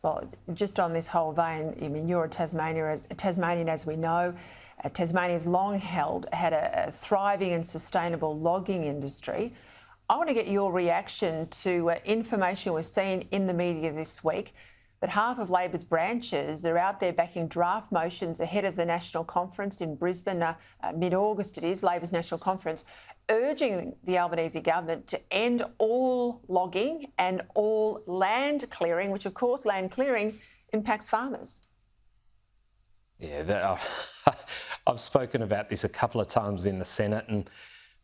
Well, just on this whole vein, I mean, you're a Tasmanian, as we know. Tasmania's long had a thriving and sustainable logging industry. I want to get your reaction to information we've seen in the media this week that half of Labor's branches are out there backing draft motions ahead of the National Conference in Brisbane, mid-August it is, Labor's National Conference, urging the Albanese government to end all logging and all land clearing, which of course land clearing impacts farmers. Yeah, I've spoken about this a couple of times in the Senate, and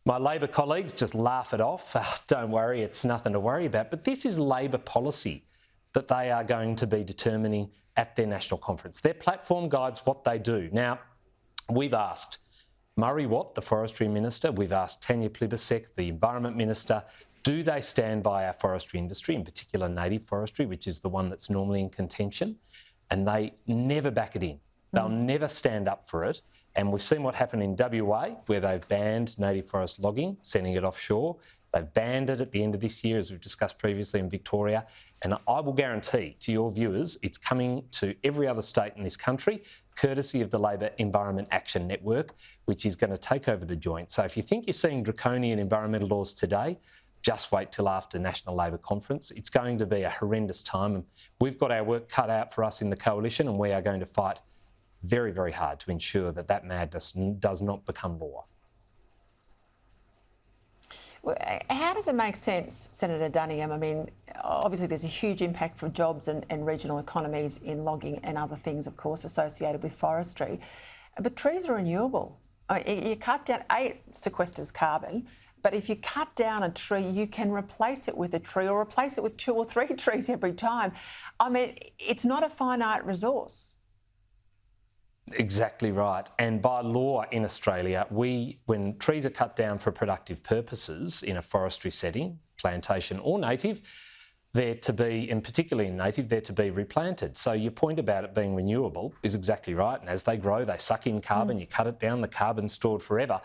my Labor colleagues just laugh it off. Don't worry, it's nothing to worry about. But this is Labor policy that they are going to be determining at their national conference. Their platform guides what they do. Now, we've asked Murray Watt, the Forestry Minister, we've asked Tanya Plibersek, the Environment Minister, do they stand by our forestry industry, in particular native forestry, which is the one that's normally in contention? And they never back it in. They'll never stand up for it. And we've seen what happened in WA, where they've banned native forest logging, sending it offshore. They've banned it at the end of this year, as we've discussed previously, in Victoria. And I will guarantee to your viewers, it's coming to every other state in this country, courtesy of the Labor Environment Action Network, which is going to take over the joint. So if you think you're seeing draconian environmental laws today, just wait till after National Labor Conference. It's going to be a horrendous time. And we've got our work cut out for us in the coalition, and we are going to fight very, very hard to ensure that that madness does not become law. Well, how does it make sense, Senator Duniam? I mean, obviously there's a huge impact for jobs and regional economies in logging and other things, of course, associated with forestry. But trees are renewable. I mean, you cut down, it sequesters carbon, but if you cut down a tree, you can replace it with a tree or replace it with 2 or 3 trees every time. I mean, it's not a finite resource. Exactly right. And by law in Australia, when trees are cut down for productive purposes in a forestry setting, plantation or native, they're to be, and particularly in native, they're to be replanted. So your point about it being renewable is exactly right. And as they grow, they suck in carbon, you cut it down, the carbon's stored forever.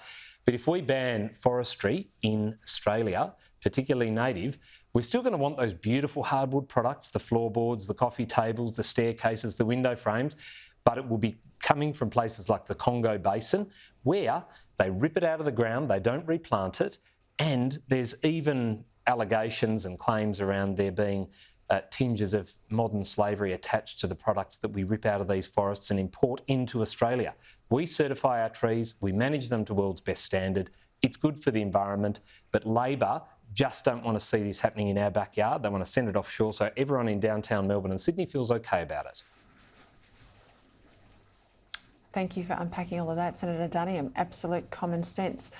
But if we ban forestry in Australia, particularly native, we're still going to want those beautiful hardwood products, the floorboards, the coffee tables, the staircases, the window frames, but it will be coming from places like the Congo Basin, where they rip it out of the ground, they don't replant it, and there's even allegations and claims around there being tinges of modern slavery attached to the products that we rip out of these forests and import into Australia. We certify our trees, we manage them to world's best standard. It's good for the environment, but Labor just don't want to see this happening in our backyard. They want to send it offshore so everyone in downtown Melbourne and Sydney feels okay about it. Thank you for unpacking all of that, Senator Duniam. Absolute common sense.